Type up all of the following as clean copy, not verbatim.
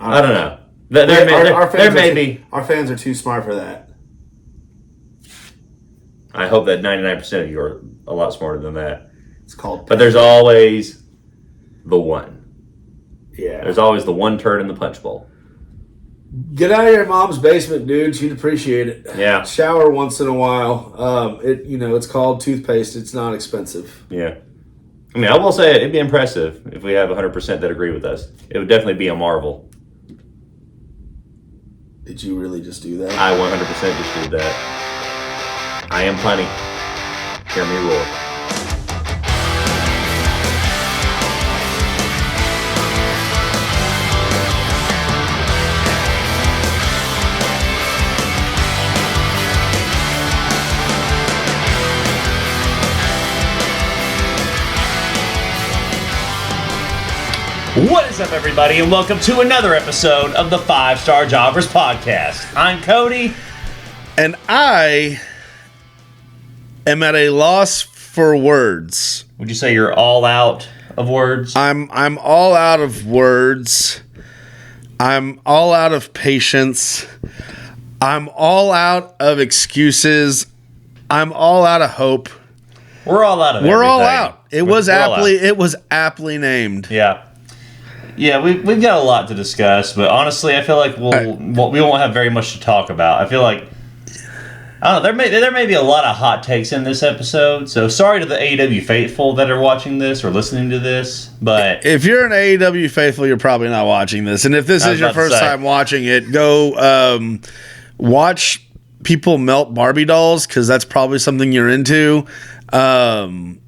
I don't know. Our fans are too smart for that. I hope that 99% of you are a lot smarter than that. It's called. But there's always the one. Yeah. There's always the one turd in the punch bowl. Get out of your mom's basement, dude. She'd appreciate it. Yeah. Shower once in a while. It's called toothpaste. It's not expensive. Yeah. I mean, I will say it'd be impressive if we have 100% that agree with us. It would definitely be a marvel. Did you really just do that? I 100% just did that. I am plenty. Hear me roar. What is up, everybody, and welcome to another episode of the 5-Star Jobbers Podcast. I'm Cody. And I am at a loss for words. Would you say you're all out of words? I'm all out of words. I'm all out of patience. I'm all out of excuses. I'm all out of hope. We're all out of We're everything. all out. It was aptly named. Yeah. Yeah, we've got a lot to discuss, but honestly, I feel like we won't have very much to talk about. I feel like, I don't know, there may be a lot of hot takes in this episode, so sorry to the AEW faithful that are watching this or listening to this, but... If you're an AEW faithful, you're probably not watching this, and if this is your first time watching it, go watch people melt Barbie dolls, because that's probably something you're into. Bum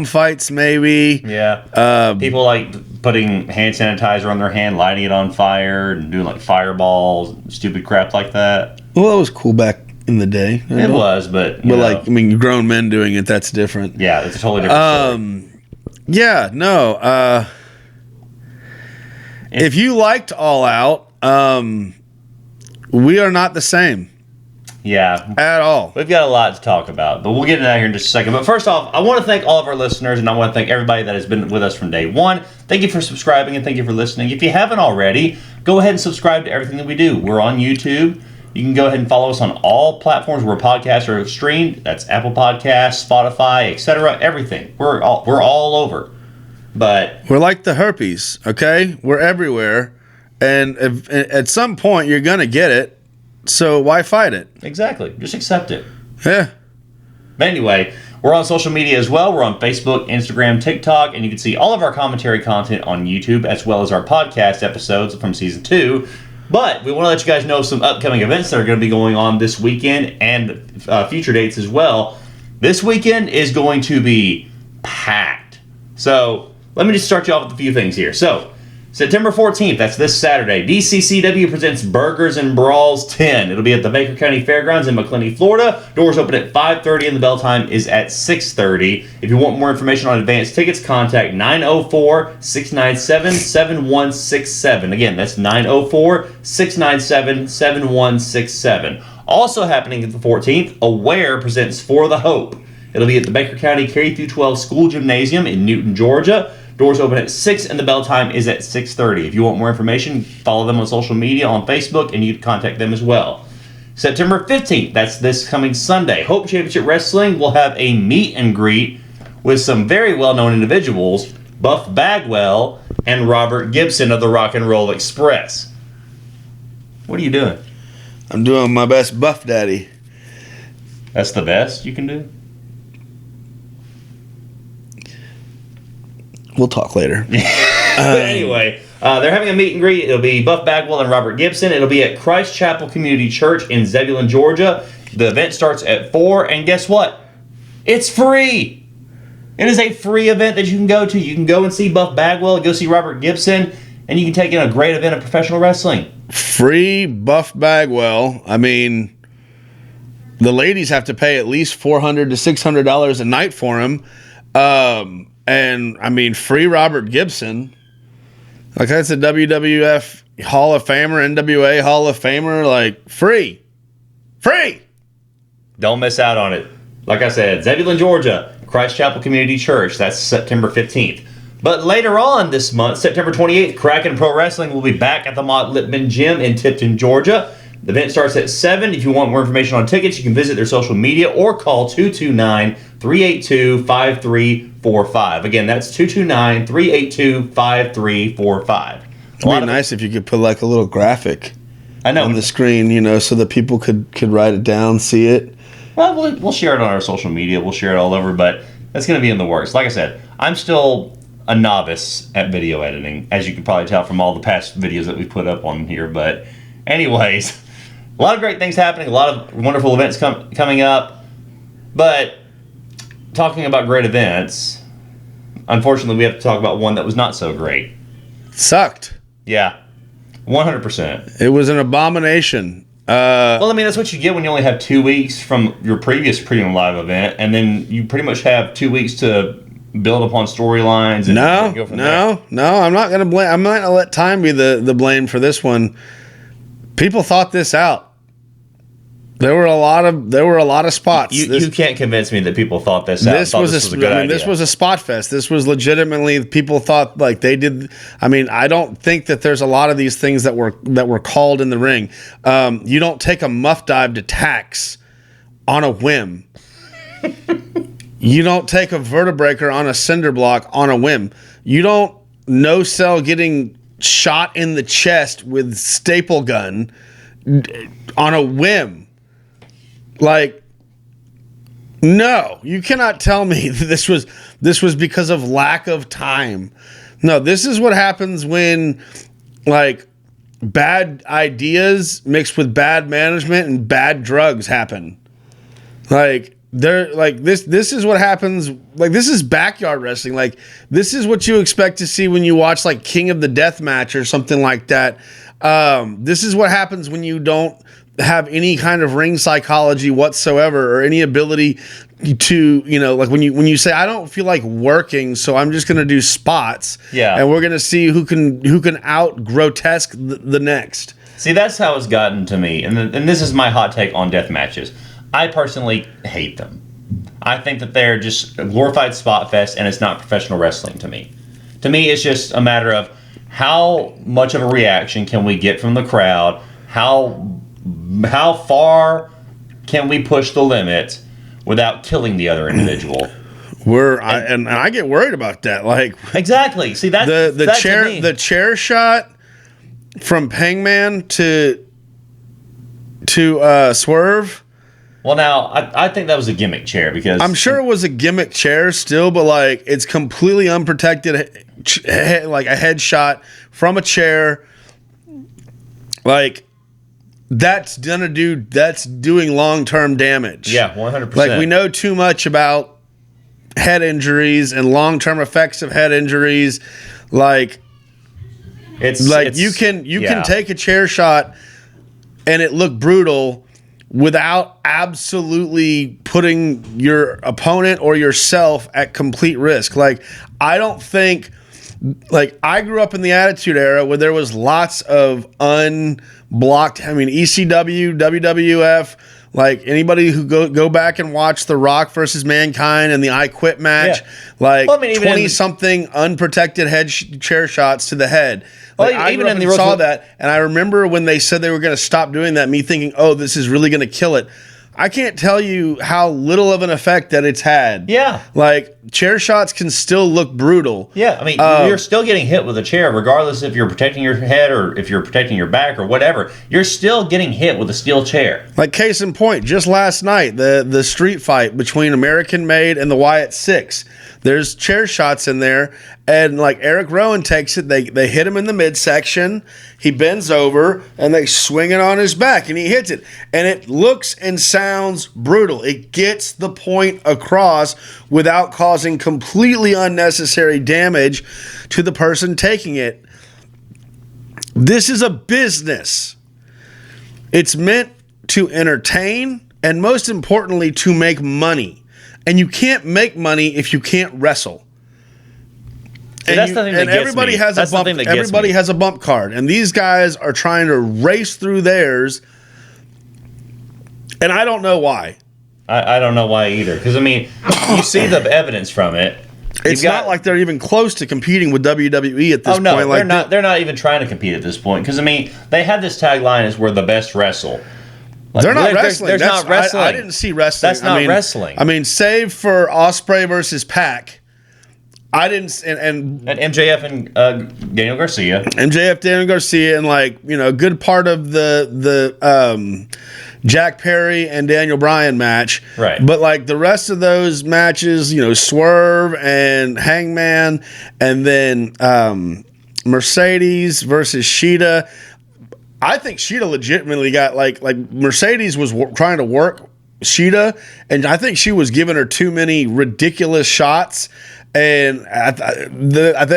fights maybe. Yeah. People like putting hand sanitizer on their hand, lighting it on fire, and doing like fireballs, stupid crap like that. Well, that was cool back in the day. It was, but grown men doing it, that's different. Yeah, it's a totally different story. Yeah, no. If you liked All Out, we are not the same. Yeah. At all. We've got a lot to talk about, but we'll get into that here in just a second. But first off, I want to thank all of our listeners, and I want to thank everybody that has been with us from day one. Thank you for subscribing, and thank you for listening. If you haven't already, go ahead and subscribe to everything that we do. We're on YouTube. You can go ahead and follow us on all platforms where podcasts are streamed. That's Apple Podcasts, Spotify, etc. Everything. We're all over. But we're like the herpes, okay? We're everywhere. And at some point, you're going to get it. So why fight it? Exactly. Just accept it. Yeah. But anyway, we're on social media as well. We're on Facebook, Instagram, TikTok, and you can see all of our commentary content on YouTube, as well as our podcast episodes from Season 2. But we want to let you guys know some upcoming events that are going to be going on this weekend and future dates as well. This weekend is going to be packed. So let me just start you off with a few things here. So September 14th, that's this Saturday, DCCW presents Burgers and Brawls 10. It'll be at the Baker County Fairgrounds in McClenny, Florida. Doors open at 5:30 and the bell time is at 6:30. If you want more information on advance tickets, contact 904-697-7167. Again, that's 904-697-7167. Also happening at the 14th, Aware presents For the Hope. It'll be at the Baker County K-12 School Gymnasium in Newton, Georgia. Doors open at 6 and the bell time is at 6:30. If you want more information, follow them on social media on Facebook and you can contact them as well. September 15th, that's this coming Sunday, Hope Championship Wrestling will have a meet and greet with some very well-known individuals, Buff Bagwell and Robert Gibson of the Rock and Roll Express. What are you doing? I'm doing my best Buff Daddy. That's the best you can do? We'll talk later. But anyway, they're having a meet and greet. It'll be Buff Bagwell and Robert Gibson. It'll be at Christ Chapel Community Church in Zebulon, Georgia. The event starts at 4, and guess what? It's free. It is a free event that you can go to. You can go and see Buff Bagwell, go see Robert Gibson, and you can take in a great event of professional wrestling. Free Buff Bagwell. I mean, the ladies have to pay at least $400 to $600 a night for him. And, I mean, free Robert Gibson. Like, that's a WWF Hall of Famer, NWA Hall of Famer. Like, free. Free! Don't miss out on it. Like I said, Zebulon, Georgia, Christ Chapel Community Church. That's September 15th. But later on this month, September 28th, Kraken Pro Wrestling will be back at the Mott Lipman Gym in Tipton, Georgia. The event starts at 7. If you want more information on tickets, you can visit their social media or call 229-382-5345. Again, that's 229-382-5345. It'd be nice if you could put like a little graphic on the screen, so that people could write it down, see it. Well, we'll share it on our social media. We'll share it all over, but that's going to be in the works. Like I said, I'm still a novice at video editing, as you can probably tell from all the past videos that we put up on here. But anyways, a lot of great things happening, a lot of wonderful events coming up. But talking about great events, unfortunately, we have to talk about one that was not so great. Sucked. Yeah, 100%. It was an abomination. Well, I mean, that's what you get when you only have 2 weeks from your previous Premium Live event, and then you pretty much have 2 weeks to build upon storylines. And go from there. No, I'm not going to blame. I'm not going to let time be the blame for this one. People thought this out. There were a lot of spots. You can't convince me that people thought this out. This was a good idea. This was a spot fest. This was legitimately, people thought like they did. I mean, I don't think that there's a lot of these things that were called in the ring. You don't take a muff dive to tax on a whim. You don't take a vertebreaker on a cinder block on a whim. You don't no-sell getting shot in the chest with staple gun on a whim. Like, no, you cannot tell me that this was because of lack of time. No, this is what happens when, like, bad ideas mixed with bad management and bad drugs happen. Like, this is what happens. Like, this is backyard wrestling. Like, this is what you expect to see when you watch like King of the Death Match or something like that. This is what happens when you don't have any kind of ring psychology whatsoever or any ability to, like when you say, I don't feel like working, so I'm just going to do spots. Yeah. And we're going to see who can out grotesque the next. See, that's how it's gotten to me. And this is my hot take on death matches. I personally hate them. I think that they're just a glorified spot fest, and it's not professional wrestling to me. To me, it's just a matter of how much of a reaction can we get from the crowd? How far can we push the limit without killing the other individual? I get worried about that. Like, exactly. See, that's the chair shot from Pangman to Swerve. Well, now I think that was a gimmick chair because I'm sure it was a gimmick chair still, but like it's completely unprotected, like a headshot from a chair. Like, that's doing long-term damage. Yeah, 100%. Like, we know too much about head injuries and long-term effects of head injuries. Like, you can take a chair shot and it look brutal without absolutely putting your opponent or yourself at complete risk. Like, I don't think, like, I grew up in the Attitude Era where there was lots of unblocked. I mean, ECW, WWF, like anybody who go back and watch The Rock versus Mankind and the I Quit match, like 20-something unprotected chair shots to the head. Like, I even in the saw that, and I remember when they said they were going to stop doing that, me thinking, oh, this is really going to kill it. I can't tell you how little of an effect that it's had. Yeah. Like, chair shots can still look brutal. Yeah, I mean, you're still getting hit with a chair, regardless if you're protecting your head or if you're protecting your back or whatever. You're still getting hit with a steel chair. Like, case in point, just last night, the street fight between American Made and the Wyatt Six. There's chair shots in there, and like Eric Rowan takes it, they hit him in the midsection, he bends over, and they swing it on his back, and he hits it. And it looks and sounds brutal. It gets the point across without causing completely unnecessary damage to the person taking it. This is a business. It's meant to entertain, and most importantly, to make money. And you can't make money if you can't wrestle. And everybody has a bump. Everybody has a bump card, and these guys are trying to race through theirs. And I don't know why. I don't know why either. Because I mean, you see the evidence from it. It's not like they're even close to competing with WWE at this point. Like they're not even trying to compete at this point. Because, I mean, they had this tagline as we're the best wrestle. Like, they're not wrestling. There's not wrestling. I didn't see wrestling. That's not wrestling. I mean, save for Ospreay versus Pac, I didn't. And MJF and Daniel Garcia. MJF, Daniel Garcia, and a good part of the Jack Perry and Daniel Bryan match. Right. But like the rest of those matches, Swerve and Hangman, and then Mercedes versus Sheeta. I think Sheeta legitimately got like Mercedes was trying to work Sheeta, and I think she was giving her too many ridiculous shots. And I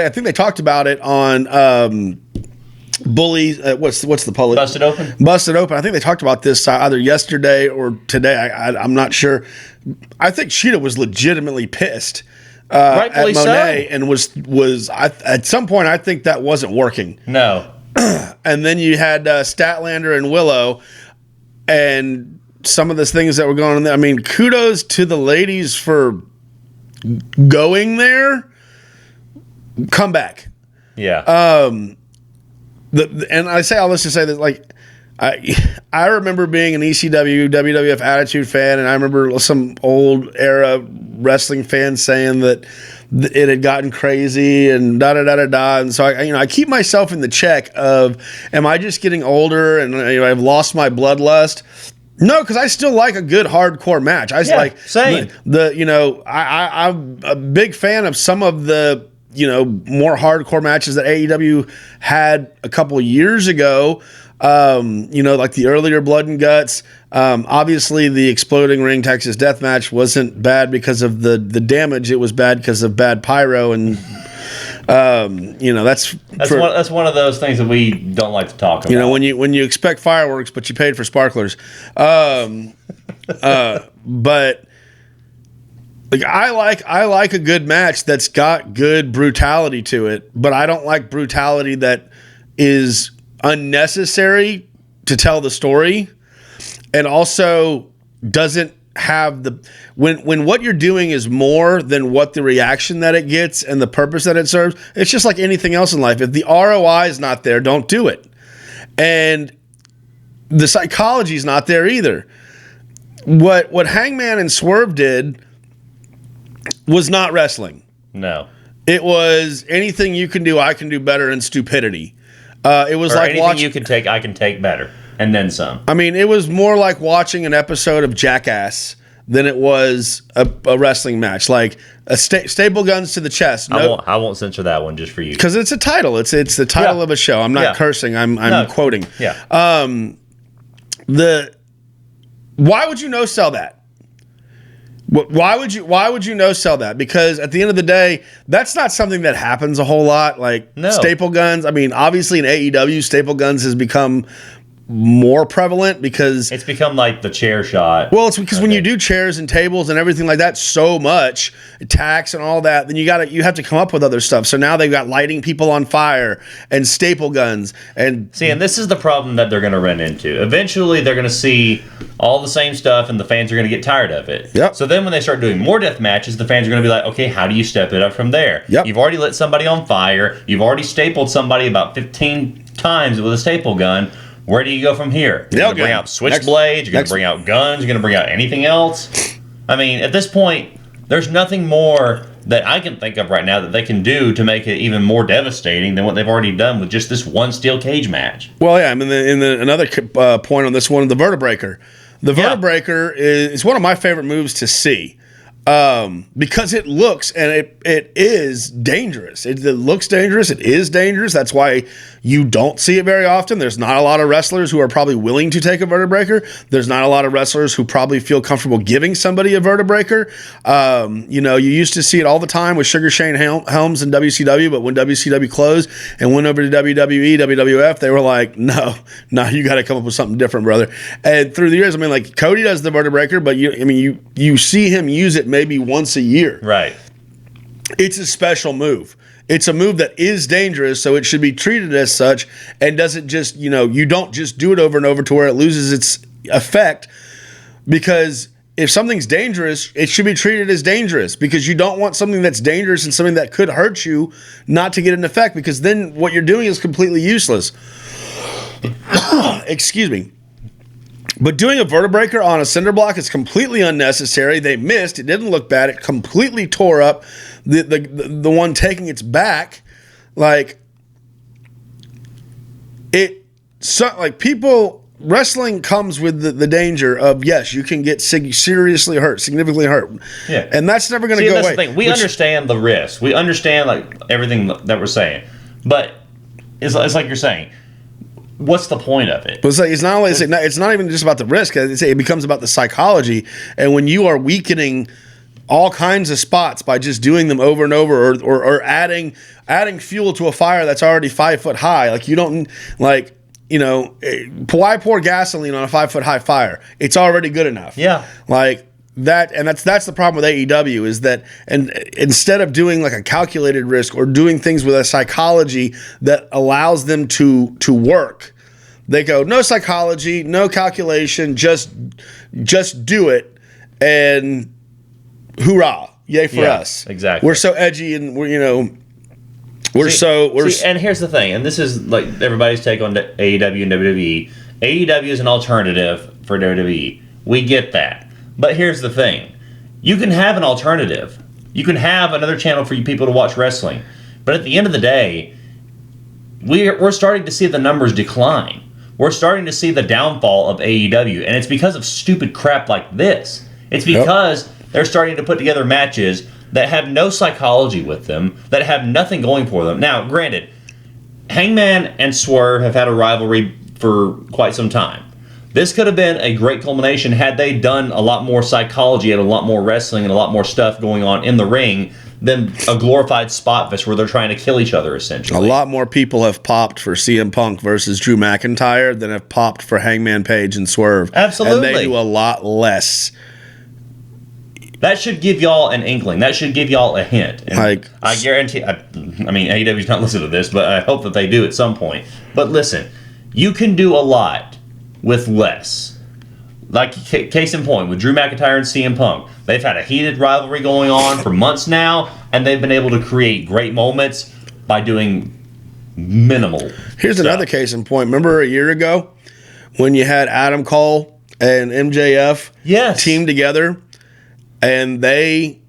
think they talked about it on Bully. What's the public? Busted Open. Busted Open. I think they talked about this either yesterday or today. I'm not sure. I think Sheeta was legitimately pissed Rightfully at Monet, so. and was at some point I think that wasn't working. No. And then you had Statlander and Willow, and some of the things that were going on there. I mean, kudos to the ladies for going there. Come back. Yeah. And I say all this to say that, like, I remember being an ECW, WWF Attitude fan, and I remember some old era wrestling fans saying that it had gotten crazy and da-da-da-da-da. And so, I keep myself in the check of, am I just getting older and I've lost my bloodlust? No, because I still like a good hardcore match. Same. I'm a big fan of some of the more hardcore matches that AEW had a couple years ago. Like the earlier Blood and Guts. Obviously, the Exploding Ring Texas Death Match wasn't bad because of the damage. It was bad because of bad pyro, and that's one of those things that we don't like to talk about. When you expect fireworks, but you paid for sparklers. But like I like a good match that's got good brutality to it, but I don't like brutality that is unnecessary to tell the story, and also doesn't have the when what you're doing is more than what the reaction that it gets and the purpose that it serves. It's just like anything else in life. If the ROI is not there, don't do it. And the psychology is not there either. What Hangman and Swerve did was not wrestling. No. It was anything you can do, I can do better, and stupidity. It was like anything you can take, I can take better, and then some. I mean, it was more like watching an episode of Jackass than it was a wrestling match. Like a staple guns to the chest. I won't censor that one just for you, because it's a title. It's the title of a show. I'm not cursing. I'm quoting. Yeah. Why would you no sell that? Why would you no sell that? Because at the end of the day, that's not something that happens a whole lot. Like staple guns. I mean, obviously in AEW, staple guns has become more prevalent because it's become like the chair shot. Well, it's because when you do chairs and tables and everything like that so much, tax and all that, then you have to come up with other stuff. So now they've got lighting people on fire and staple guns and this is the problem that they're going to run into. Eventually, they're going to see all the same stuff, and the fans are going to get tired of it. Yep. So then when they start doing more death matches, the fans are going to be like, okay, how do you step it up from there? Yep. You've already lit somebody on fire. You've already stapled somebody about 15 times with a staple gun. Where do you go from here? You're going to bring out switchblades. You're going to bring out guns. You're going to bring out anything else. I mean, at this point, there's nothing more that I can think of right now that they can do to make it even more devastating than what they've already done with just this one steel cage match. Well, yeah. I mean, another point on this one, the Vertebreaker. The Vertebreaker is one of my favorite moves to see. Because it looks and it is dangerous. It looks dangerous. It is dangerous. That's why you don't see it very often. There's not a lot of wrestlers who are probably willing to take a Vertebreaker. There's not a lot of wrestlers who probably feel comfortable giving somebody a Vertebreaker. You used to see it all the time with Sugar Shane Helms in WCW, but when WCW closed and went over to WWE, WWF, they were like, no, you got to come up with something different, brother. And through the years, I mean, like Cody does the Vertebreaker, but you see him use it maybe once a year. Right. It's a special move. It's a move that is dangerous, so it should be treated as such and doesn't just, you don't just do it over and over to where it loses its effect, because if something's dangerous, it should be treated as dangerous, because you don't want something that's dangerous and something that could hurt you not to get an effect, because then what you're doing is completely useless. Excuse me. But doing a vertebreaker on a cinder block is completely unnecessary. They missed. It didn't look bad. It completely tore up the one taking its back. Like, people, wrestling comes with the danger of, yes, you can get seriously hurt, significantly hurt. Yeah. And that's never going to go away. The thing. We understand the risk. We understand, like, everything that we're saying. But it's like you're saying, what's the point of it? But it's not only it's not even just about the risk. It becomes about the psychology. And when you are weakening all kinds of spots by just doing them over and over, or adding fuel to a fire that's already 5 foot high, like, you don't, like, why pour gasoline on a 5 foot high fire? It's already good enough. Yeah, like that, and that's the problem with AEW, is that, and instead of doing like a calculated risk or doing things with a psychology that allows them to work, they go, no psychology, no calculation, just do it, and hoorah, yay for us. Exactly. We're so edgy, and and here's the thing, and this is like everybody's take on AEW and WWE. AEW is an alternative for WWE. We get that. But here's the thing. You can have an alternative. You can have another channel for you people to watch wrestling. But at the end of the day, we're starting to see the numbers decline. We're starting to see the downfall of AEW. And it's because of stupid crap like this. It's because they're starting to put together matches that have no psychology with them, that have nothing going for them. Now, granted, Hangman and Swerve have had a rivalry for quite some time. This could have been a great culmination had they done a lot more psychology and a lot more wrestling and a lot more stuff going on in the ring than a glorified spot fest where they're trying to kill each other, essentially. A lot more people have popped for CM Punk versus Drew McIntyre than have popped for Hangman Page and Swerve. Absolutely. And they do a lot less. That should give y'all an inkling. That should give y'all a hint. And I guarantee, I mean, AEW's not listening to this, but I hope that they do at some point. But listen, you can do a lot with less. Like, case in point, with Drew McIntyre and CM Punk, they've had a heated rivalry going on for months now, and they've been able to create great moments by doing minimal Here's stuff. Another case in point. Remember a year ago when you had Adam Cole and MJF teamed together, and they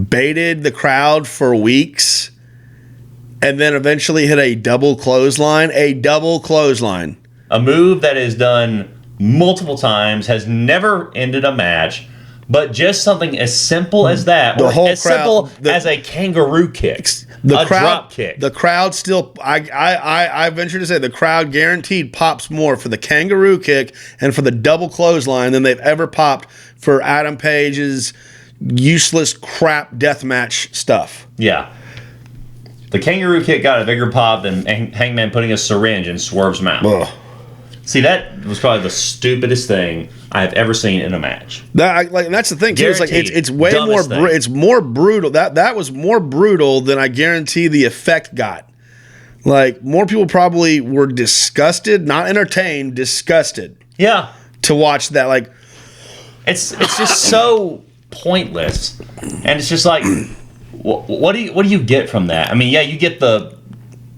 baited the crowd for weeks and then eventually hit a double clothesline? A move that is done multiple times, has never ended a match, but just something as simple as that, or as simple as a kangaroo kick, drop kick. The crowd still, I venture to say, the crowd guaranteed pops more for the kangaroo kick and for the double clothesline than they've ever popped for Adam Page's useless crap deathmatch stuff. Yeah. The kangaroo kick got a bigger pop than Hangman putting a syringe in Swerve's mouth. Ugh. See, that was probably the stupidest thing I have ever seen in a match. That's the thing too. It's like it's way more. It's more brutal. That was more brutal than I guarantee the effect got. Like, more people probably were disgusted, not entertained, disgusted. Yeah. To watch that, like, it's just so pointless, and it's just like, what do you get from that? I mean, yeah, you get the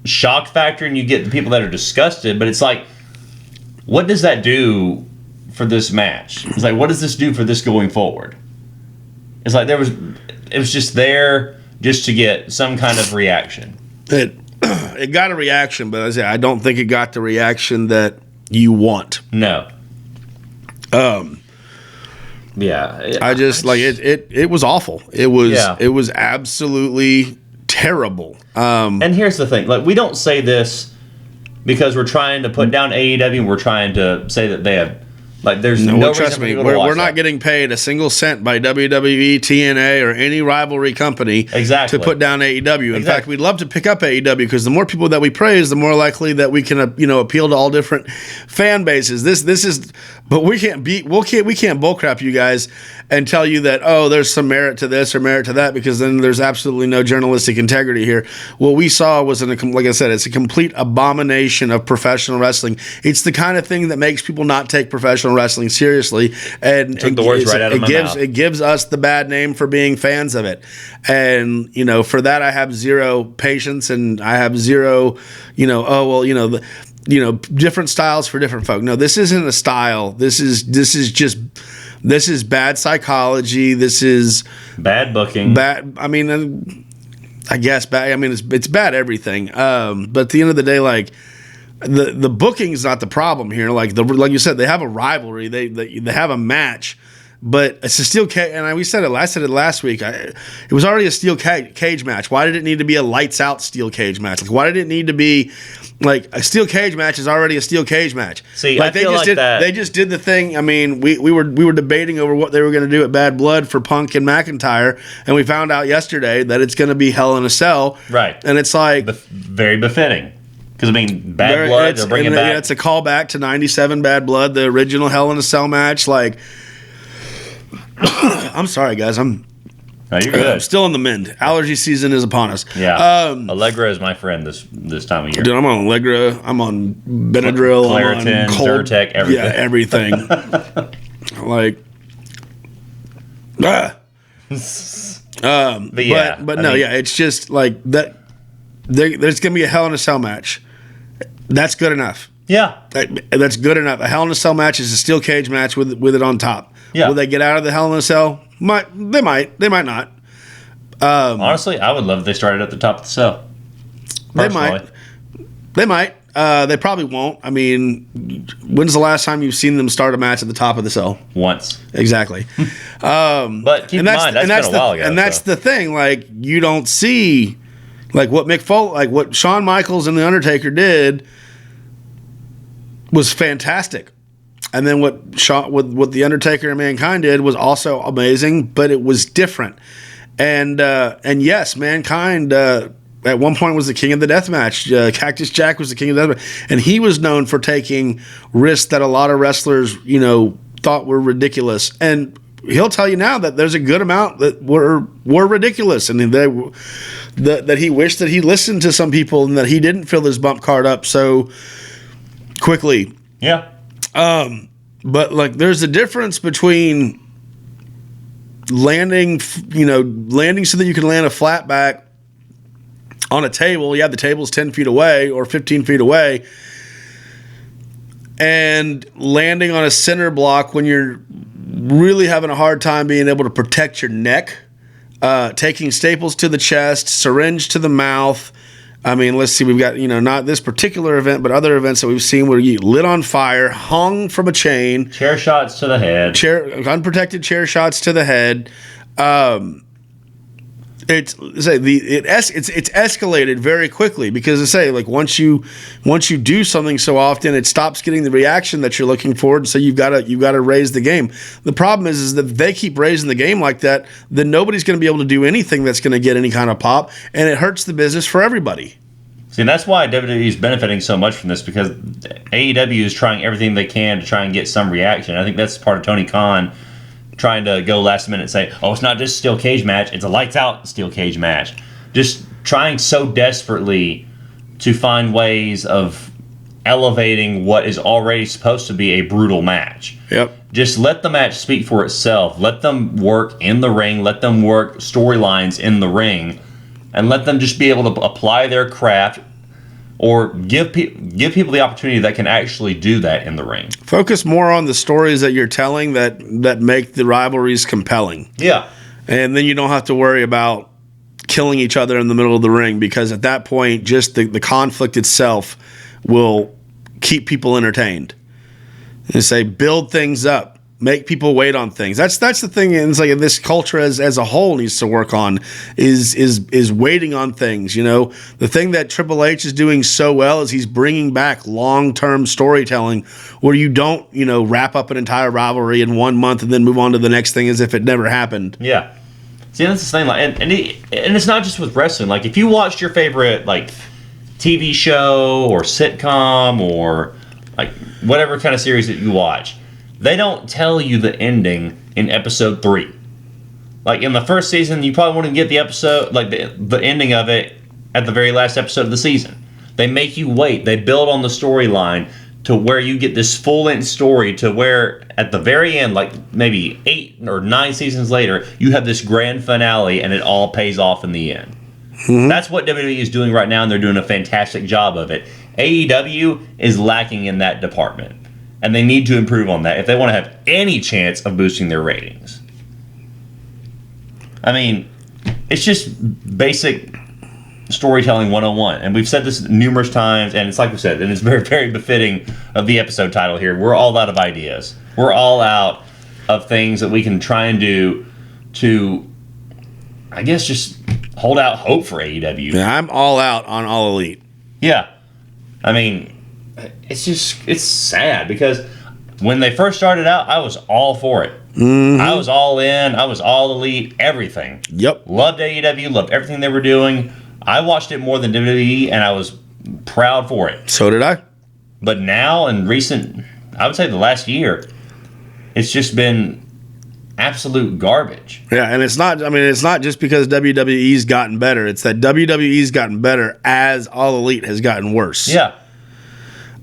shock factor, and you get the people that are disgusted, but it's like, what does that do for this match? It's like, what does this do for this going forward? It's like it was just there just to get some kind of reaction. It got a reaction, but I don't think it got the reaction that you want. No. Yeah. It was awful. It was absolutely terrible. And here's the thing, like, we don't say this because we're trying to put down AEW, and we're trying to say that they have, like, there's no reason trust me, we're not getting paid a single cent by WWE, TNA, or any rivalry company to put down AEW. In fact, we'd love to pick up AEW, because the more people that we praise, the more likely that we can appeal to all different fan bases. This is But we can't bullcrap you guys and tell you that, oh, there's some merit to this or merit to that, because then there's absolutely no journalistic integrity here. What we saw was, like I said, it's a complete abomination of professional wrestling. It's the kind of thing that makes people not take professional wrestling seriously. And Took the words right out of my mouth. It gives us the bad name for being fans of it. And, for that, I have zero patience, and I have zero, different styles for different folk. No, this isn't a style. This is bad psychology. This is bad booking. Bad. I mean, I guess bad. I mean, it's bad everything. But at the end of the day, like the booking is not the problem here. Like you said, they have a rivalry. They have a match. But it's a steel cage, and I said it last week. It was already a steel cage match. Why did it need to be a lights out steel cage match? Like, why did it need to be like a steel cage match? Is already a steel cage match. See, I feel like that they just did the thing. I mean, we were debating over what they were going to do at Bad Blood for Punk and McIntyre, and we found out yesterday that it's going to be Hell in a Cell. Right, and it's like very befitting. Because, I mean, Bad Blood, they're bringing back. It's a callback to '97 Bad Blood, the original Hell in a Cell match. Like, I'm sorry, guys. No, you're good. I'm still in the mend. Allergy season is upon us. Yeah. Allegra is my friend this time of year. Dude, I'm on Allegra. I'm on Benadryl. Claritin, I'm on Zyrtec, everything. Yeah, everything. like, it's just like that. There's going to be a Hell in a Cell match. That's good enough. Yeah. That's good enough. A Hell in a Cell match is a steel cage match with it on top. Yeah. Will they get out of the Hell in a Cell? They might. They might not. Honestly, I would love if they started at the top of the cell. Personally. They might. They probably won't. I mean, when's the last time you've seen them start a match at the top of the cell? Once. Exactly. But keep in mind, that's been a while ago. And that's the thing. Like, you don't see, like, what Shawn Michaels and The Undertaker did was fantastic. And then what The Undertaker and Mankind did was also amazing, but it was different. And yes, Mankind at one point was the king of the death match. Cactus Jack was the king of the death match. And he was known for taking risks that a lot of wrestlers, thought were ridiculous. And he'll tell you now that there's a good amount that were ridiculous. And that he wished that he listened to some people and that he didn't fill his bump card up so quickly. Yeah. But like, there's a difference between landing so that you can land a flat back on a table. Yeah, the table's 10 feet away or 15 feet away, and landing on a center block when you're really having a hard time being able to protect your neck, taking staples to the chest, syringe to the mouth. I mean, let's see, we've got, not this particular event, but other events that we've seen where you lit on fire, hung from a chain. Chair shots to the head. Unprotected chair shots to the head. It's escalated very quickly because once you do something so often, it stops getting the reaction that you're looking for. So you've got to raise the game. The problem is that if they keep raising the game like that, then nobody's going to be able to do anything that's going to get any kind of pop, and it hurts the business for everybody. See, and that's why WWE is benefiting so much from this, because AEW is trying everything they can to try and get some reaction. I think that's part of Tony Khan trying to go last minute and say, oh, it's not just a steel cage match, it's a lights out steel cage match. Just trying so desperately to find ways of elevating what is already supposed to be a brutal match. Yep. Just let the match speak for itself. Let them work in the ring. Let them work storylines in the ring. And let them just be able to apply their craft, or give people the opportunity that can actually do that in the ring. Focus more on the stories that you're telling that make the rivalries compelling. Yeah. And then you don't have to worry about killing each other in the middle of the ring, because at that point, just the conflict itself will keep people entertained. And say, build things up. Make people wait on things. That's the thing. And it's like this culture as a whole needs to work on is waiting on things. The thing that Triple H is doing so well is he's bringing back long-term storytelling where you don't wrap up an entire rivalry in 1 month and then move on to the next thing as if it never happened. Yeah. See, that's the thing. Like, and it's not just with wrestling. Like, if you watched your favorite TV show or sitcom or whatever kind of series that you watch, they don't tell you the ending in episode 3. Like in the first season, you probably wouldn't get the episode, like the ending of it at the very last episode of the season. They make you wait. They build on the storyline to where you get this full-length story to where at the very end, like maybe 8 or 9 seasons later, you have this grand finale and it all pays off in the end. Mm-hmm. That's what WWE is doing right now, and they're doing a fantastic job of it. AEW is lacking in that department, and they need to improve on that if they want to have any chance of boosting their ratings. I mean, it's just basic storytelling 101, and we've said this numerous times, and it's like we said, and it's very, very befitting of the episode title here. We're all out of ideas. We're all out of things that we can try and do to, I guess, just hold out hope for AEW. Yeah, I'm all out on All Elite. Yeah. I mean, it's sad because when they first started out, I was all for it. Mm-hmm. I was all in. I was all elite. Everything. Yep. Loved AEW. Loved everything they were doing. I watched it more than WWE, and I was proud for it. So did I. But now, in recent, I would say the last year, it's just been absolute garbage. Yeah, and it's not just because WWE's gotten better. It's that WWE's gotten better as All Elite has gotten worse. Yeah.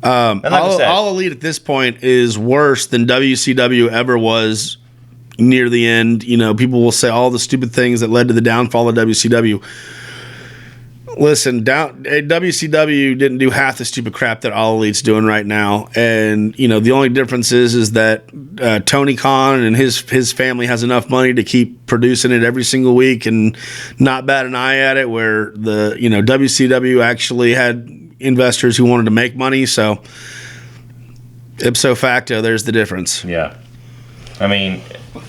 And like All Elite at this point is worse than WCW ever was near the end. You know, people will say all the stupid things that led to the downfall of WCW. Listen, WCW didn't do half the stupid crap that All Elite's doing right now, and you know the only difference is that Tony Khan and his family has enough money to keep producing it every single week and not bat an eye at it. Where the WCW actually had investors who wanted to make money, so ipso facto, there's the difference. Yeah, I mean,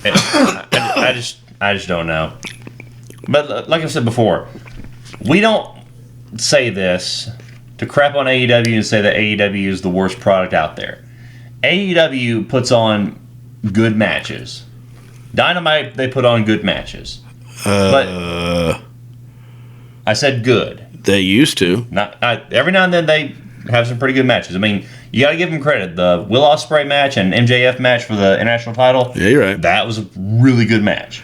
I just don't know. But like I said before, we don't say this to crap on AEW and say that AEW is the worst product out there. AEW puts on good matches. Dynamite, they put on good matches. But I said good. They used to. Every now and then they have some pretty good matches. I mean, you got to give them credit. The Will Ospreay match and MJF match for the international title. Yeah, you're right. That was a really good match.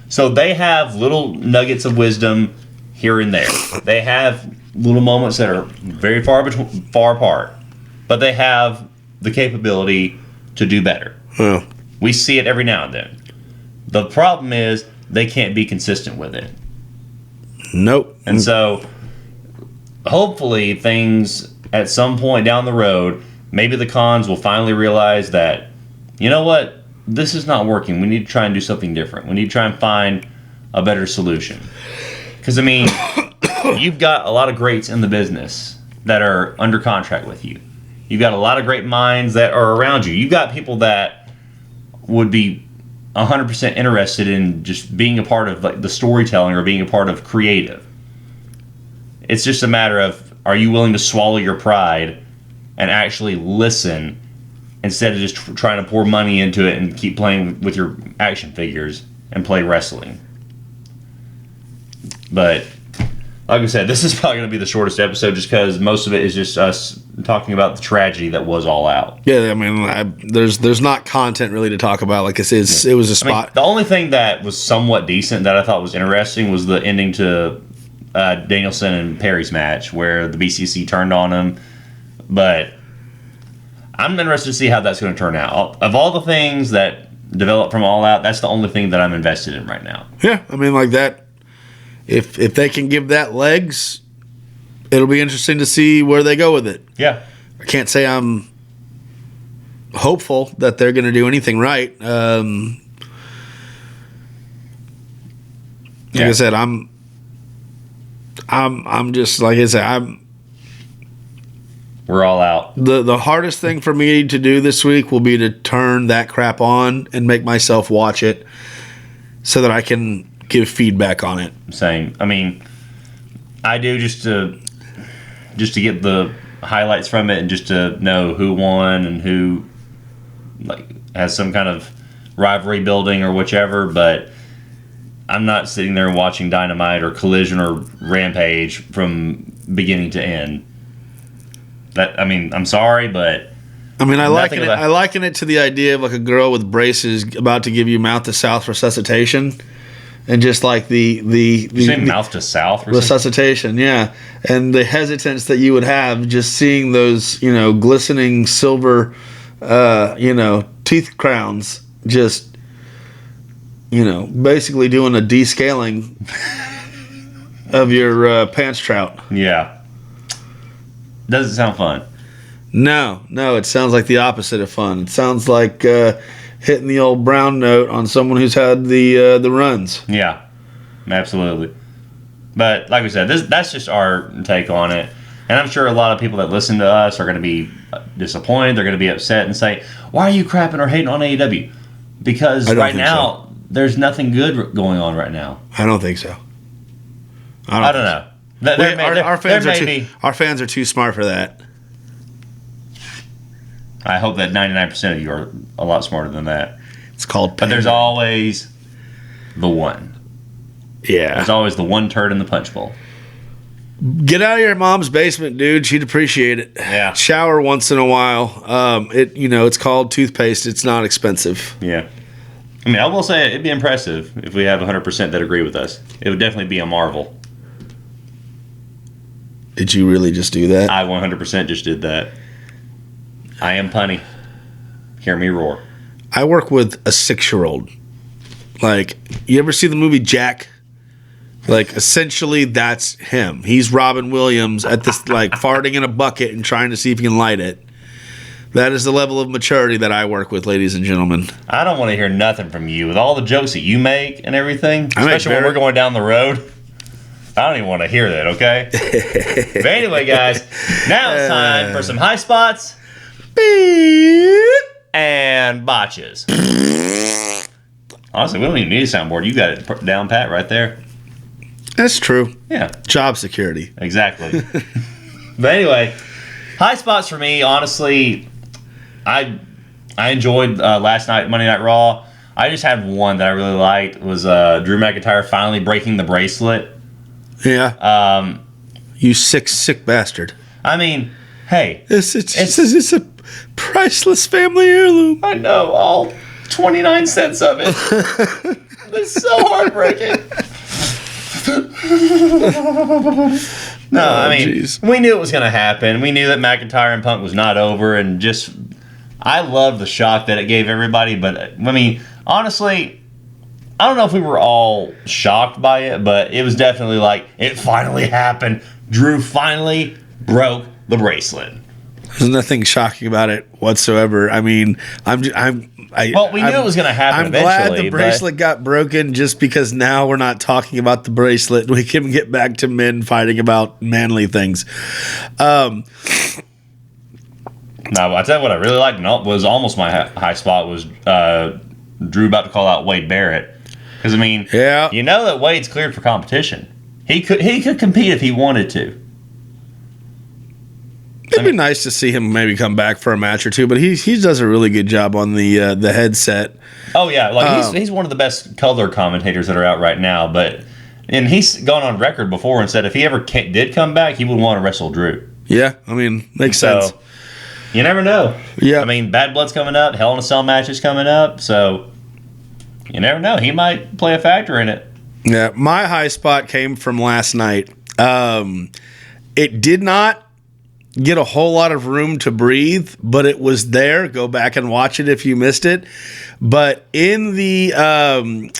So they have little nuggets of wisdom here and there. They have little moments that are very far apart, but they have the capability to do better. Well, we see it every now and then. The problem is they can't be consistent with it. Nope. And so hopefully things at some point down the road, maybe the cons will finally realize that, you know what, this is not working. We need to try and do something different. We need to try and find a better solution. Because, I mean, you've got a lot of greats in the business that are under contract with you. You've got a lot of great minds that are around you. You've got people that would be 100% interested in just being a part of like the storytelling or being a part of creative. It's just a matter of, are you willing to swallow your pride and actually listen instead of just trying to pour money into it and keep playing with your action figures and play wrestling? But like I said, this is probably going to be the shortest episode just because most of it is just us talking about the tragedy that was All Out. Yeah, I mean, there's not content really to talk about. Like I said, it was a spot. I mean, the only thing that was somewhat decent that I thought was interesting was the ending to Danielson and Perry's match where the BCC turned on him. But I'm interested to see how that's going to turn out. Of all the things that developed from All Out, that's the only thing that I'm invested in right now. Yeah, I mean, like that. If they can give that legs, it'll be interesting to see where they go with it. Yeah. I can't say I'm hopeful that they're going to do anything right. Like I said, I'm just like I said, we're all out. The hardest thing for me to do this week will be to turn that crap on and make myself watch it so that I can give feedback on it. Same. I mean, I do just to get the highlights from it and just to know who won and who like has some kind of rivalry building or whichever, but I'm not sitting there watching Dynamite or Collision or Rampage from beginning to end. That, I mean, I'm sorry, but I mean, I Nothing liken it to the idea of like a girl with braces about to give you mouth to south resuscitation, and just like the mouth to south resuscitation, yeah, and the hesitance that you would have just seeing those glistening silver, teeth crowns, just basically doing a descaling of your pants trout. Yeah, doesn't sound fun. No, it sounds like the opposite of fun. It sounds like hitting the old brown note on someone who's had the runs. Yeah, absolutely. But like we said, that's just our take on it. And I'm sure a lot of people that listen to us are going to be disappointed. They're going to be upset and say, why are you crapping or hating on AEW? Because right now, there's nothing good going on right now. I don't think so. I don't know. Our fans are too smart for that. I hope that 99% of you are a lot smarter than that. It's called But there's always the one. Yeah. There's always the one turd in the punch bowl. Get out of your mom's basement, dude. She'd appreciate it. Yeah. Shower once in a while. It's called toothpaste. It's not expensive. Yeah. I mean, I will say it'd be impressive if we have 100% that agree with us. It would definitely be a marvel. Did you really just do that? I 100% just did that. I am punny. Hear me roar. I work with a 6-year-old. Like, you ever see the movie Jack? Like, essentially, that's him. He's Robin Williams at this, like, farting in a bucket and trying to see if he can light it. That is the level of maturity that I work with, ladies and gentlemen. I don't want to hear nothing from you. With all the jokes that you make and everything, especially when we're going down the road, I don't even want to hear that, okay? But anyway, guys, now it's time for some high spots and botches. Honestly, we don't even need a soundboard. You got it down pat right there. That's true. Yeah. Job security. Exactly. But anyway, high spots for me, honestly, I enjoyed last night, Monday Night Raw. I just had one that I really liked. It was Drew McIntyre finally breaking the bracelet. Yeah. You sick bastard. I mean, hey. It's a priceless family heirloom. I know, all 29 cents of it. It's so heartbreaking. No, I mean, geez. We knew it was going to happen. We knew that McIntyre and Punk was not over, and just, I love the shock that it gave everybody, but, I mean, honestly, I don't know if we were all shocked by it, but it was definitely like, it finally happened. Drew finally broke the bracelet. There's nothing shocking about it whatsoever. I mean, we knew it was going to happen eventually. I'm glad the bracelet got broken just because now we're not talking about the bracelet. We can get back to men fighting about manly things. Now, I tell you what I really liked, and was almost my high spot, was Drew about to call out Wade Barrett. Because, I mean, you know that Wade's cleared for competition. He could compete if he wanted to. It'd be nice to see him maybe come back for a match or two, but he does a really good job on the headset. Oh yeah, like he's one of the best color commentators that are out right now. And he's gone on record before and said if he ever did come back, he would want to wrestle Drew. Yeah, I mean, makes sense. You never know. Yeah, I mean, Bad Blood's coming up, Hell in a Cell match is coming up, so you never know. He might play a factor in it. Yeah, my high spot came from last night. It did not get a whole lot of room to breathe, but it was there. Go back and watch it if you missed it. But in the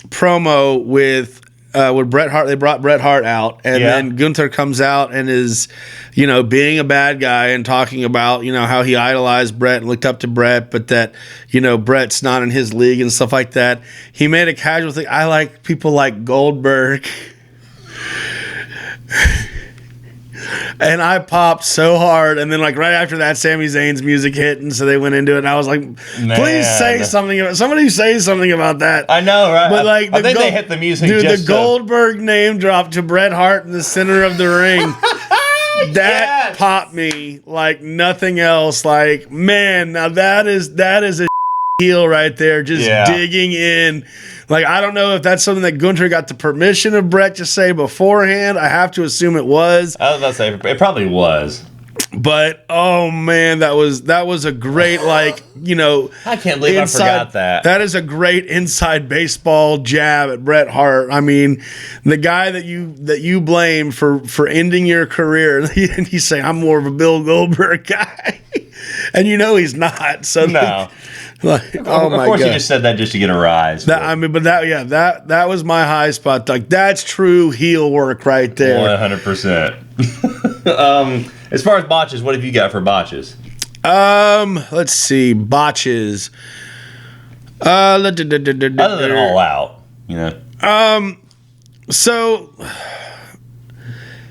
promo with Bret Hart, they brought Bret Hart out, and then Gunther comes out and is, being a bad guy and talking about, how he idolized Bret and looked up to Bret, but that, Bret's not in his league and stuff like that. He made a casual thing. I like people like Goldberg. And I popped so hard, and then right after that, Sami Zayn's music hit, and so they went into it, and I was like, "Please say something! Somebody say something about that!" I know, right? But I think they hit the music. Dude, the Goldberg name drop to Bret Hart in the center of the ring. That popped me like nothing else. Like, man, now that is a heel right there, just digging in. Like, I don't know if that's something that Gunther got the permission of Bret to say beforehand. I have to assume it was. I was about to say, it probably was. But oh man, that was a great I can't believe I forgot that. That is a great inside baseball jab at Bret Hart. I mean, the guy that you blame for ending your career, and you say I'm more of a Bill Goldberg guy, and he's not. So no. Oh my of course, God. you just said that just to get a rise. That was my high spot. Like, that's true heel work right there. 100%. As far as botches, what have you got for botches? Let's see, botches. Other than All Out, So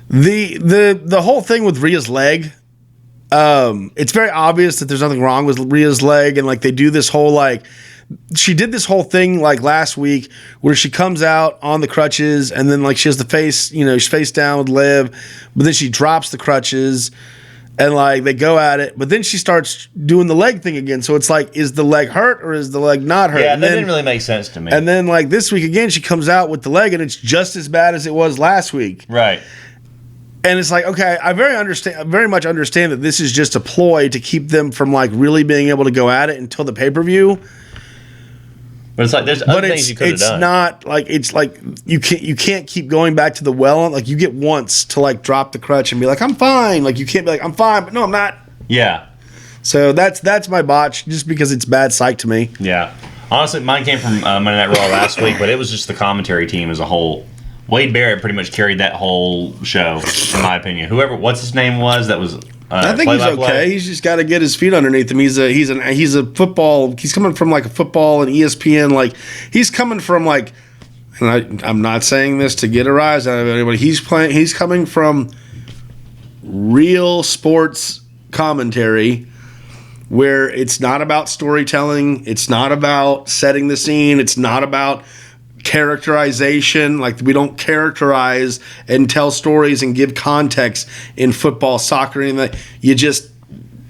the whole thing with Rhea's leg, it's very obvious that there's nothing wrong with Rhea's leg, and like they do this whole she did this whole thing like last week where she comes out on the crutches and then like she has the face, she's face down with Liv, but then she drops the crutches and like they go at it, but then she starts doing the leg thing again. So it's like, is the leg hurt or is the leg not hurt? Yeah, that didn't really make sense to me. And then like this week again, she comes out with the leg and it's just as bad as it was last week. Right. And it's like, okay, I very much understand that this is just a ploy to keep them from like really being able to go at it until the pay-per-view. But it's like there's other things you could have done. It's not like it's like you can't keep going back to the well. Like you get once to like drop the crutch and be like, I'm fine. Like you can't be like, I'm fine, but no, I'm not. Yeah. So that's my botch, just because it's bad psych to me. Yeah. Honestly, mine came from Monday Night Raw last week, but it was just the commentary team as a whole. Wade Barrett pretty much carried that whole show, in my opinion. What's his name was, that was. I think he's okay. He's just got to get his feet underneath him. He's a football. He's coming from like a football and ESPN. Like he's coming from like, and I'm not saying this to get a rise out of anybody. He's coming from real sports commentary, where it's not about storytelling. It's not about setting the scene. It's not about characterization. Like we don't characterize and tell stories and give context in football, soccer, and that. You just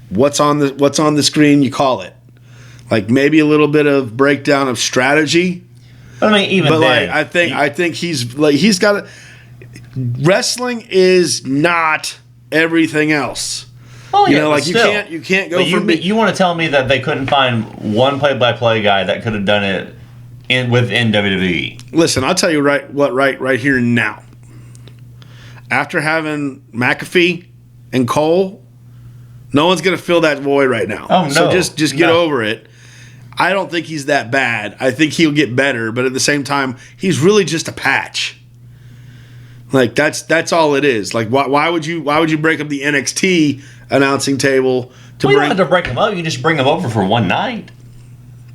what's on the screen, you call it. Like maybe a little bit of breakdown of strategy. But I mean, I think he's got a, wrestling is not everything else. Oh yeah, you can't go from you want to tell me that they couldn't find one play-by-play guy that could have done it within WWE. Listen, I'll tell you right here now. After having McAfee and Cole, no one's going to fill that void right now. Oh no! So just get over it. I don't think he's that bad. I think he'll get better, but at the same time, he's really just a patch. Like that's all it is. Like why would you break up the NXT announcing table to you don't have to break them up. You just bring them over for one night.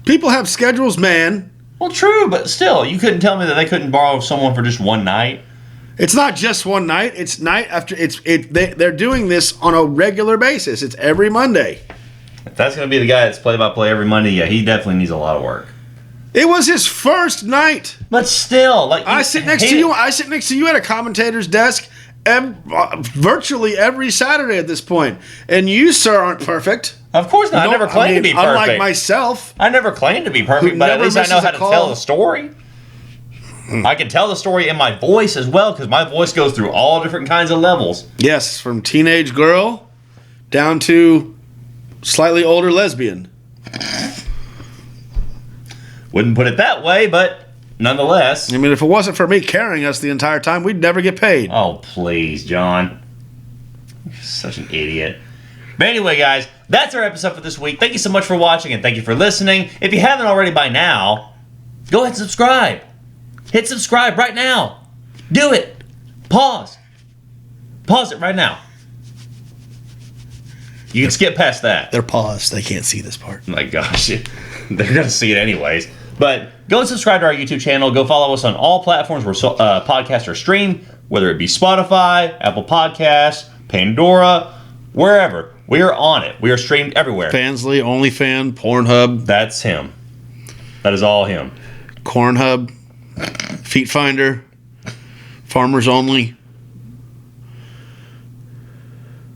People have schedules, man. Well, true, but still, you couldn't tell me that they couldn't borrow someone for just one night. It's not just one night. It's night after. They're doing this on a regular basis. It's every Monday. If that's going to be the guy that's play-by-play every Monday, yeah, he definitely needs a lot of work. It was his first night. But still, like I sit next to you. I sit next to you at a commentator's desk virtually every Saturday at this point, and you, sir, aren't perfect. Of course not. I never claimed to be perfect. Unlike myself. I never claimed to be perfect, but at least I know how to tell the story. I can tell the story in my voice as well, because my voice goes through all different kinds of levels. Yes, from teenage girl down to slightly older lesbian. Wouldn't put it that way, but nonetheless. I mean, if it wasn't for me carrying us the entire time, we'd never get paid. Oh, please, John. You're such an idiot. But anyway, guys, that's our episode for this week. Thank you so much for watching, and thank you for listening. If you haven't already by now, go ahead and subscribe. Hit subscribe right now. Do it. Pause. Pause it right now. You can skip past that. They're paused. They can't see this part. My gosh. They're going to see it anyways. But go and subscribe to our YouTube channel. Go follow us on all platforms where podcasts are streamed, whether it be Spotify, Apple Podcasts, Pandora, wherever. We are on it. We are streamed everywhere. Fansly, OnlyFan, Pornhub. That's him. That is all him. Cornhub, Feet Finder, Farmers Only.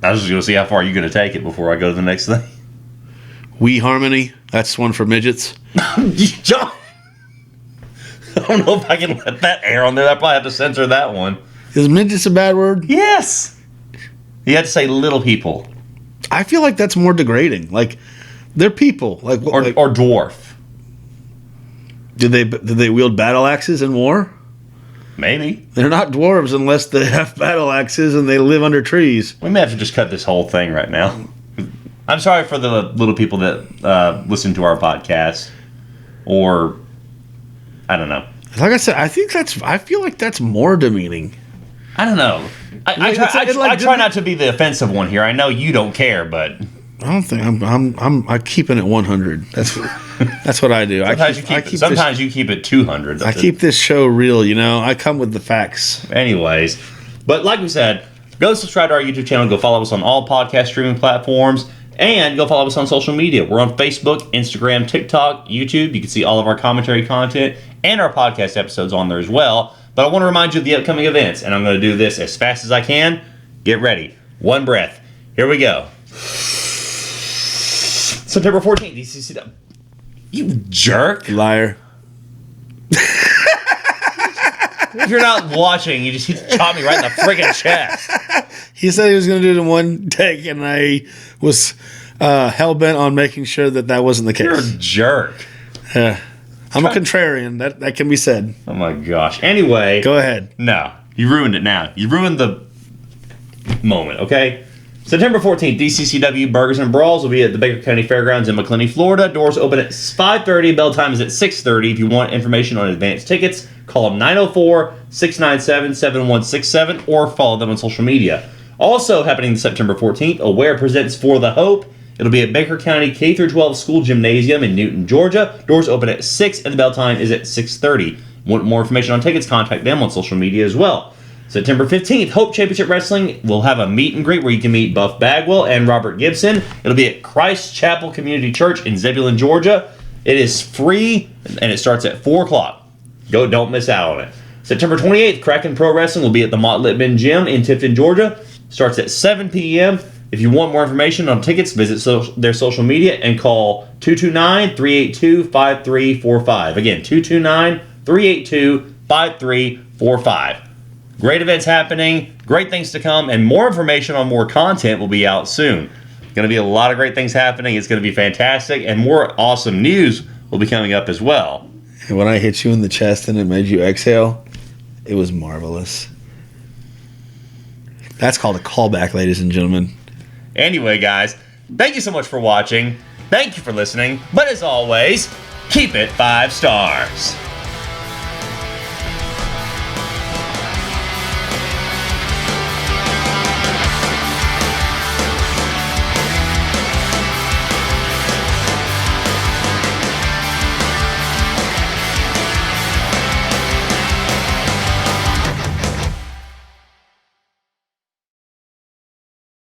I was just going to see how far you're going to take it before I go to the next thing. We Harmony. That's one for midgets. John, I don't know if I can let that air on there. I probably have to censor that one. Is midgets a bad word? Yes. You had to say little people. I feel like that's more degrading. Like, they're people. Like, or dwarf. Did they wield battle axes in war? Maybe. They're not dwarves unless they have battle axes and they live under trees. We may have to just cut this whole thing right now. I'm sorry for the little people that listen to our podcast, or I don't know. Like I said, I feel like that's more demeaning. I don't know. I try not to be the offensive one here. I know you don't care, but I don't think I'm keeping it 100. That's what I do. Sometimes you keep it 200. I keep this show real. I come with the facts. Anyways, but like we said, go subscribe to our YouTube channel. Go follow us on all podcast streaming platforms. And go follow us on social media. We're on Facebook, Instagram, TikTok, YouTube. You can see all of our commentary content and our podcast episodes on there as well. But I want to remind you of the upcoming events, and I'm going to do this as fast as I can. Get ready. One breath. Here we go. September 14th, DCCW. You jerk. Liar. If you're not watching, you just shot me right in the freaking chest. He said he was going to do it in one take, and I was hell-bent on making sure that wasn't the case. You're a jerk. I'm a contrarian. That can be said. Oh, my gosh. Anyway. Go ahead. No. You ruined it now. You ruined the moment, okay? September 14th, DCCW Burgers and Brawls will be at the Baker County Fairgrounds in McClenny, Florida. Doors open at 5:30. Bell time is at 6:30. If you want information on advanced tickets, call them 904-697-7167 or follow them on social media. Also happening September 14th, Aware presents For the Hope. It'll be at Baker County K-12 School Gymnasium in Newton, Georgia. Doors open at 6 and the bell time is at 6:30. Want more information on tickets, contact them on social media as well. September 15th, Hope Championship Wrestling will have a meet and greet where you can meet Buff Bagwell and Robert Gibson. It'll be at Christ Chapel Community Church in Zebulon, Georgia. It is free, and it starts at 4 o'clock. Don't miss out on it. September 28th, Kraken Pro Wrestling will be at the Mott Littman Gym in Tifton, Georgia. Starts at 7 p.m. If you want more information on tickets, visit their social media and call 229-382-5345. Again, 229-382-5345. Great events happening, great things to come, and more information on more content will be out soon. Going to be a lot of great things happening. It's going to be fantastic, and more awesome news will be coming up as well. And when I hit you in the chest and it made you exhale, it was marvelous. That's called a callback, ladies and gentlemen. Anyway, guys, thank you so much for watching. Thank you for listening. But as always, keep it 5 stars.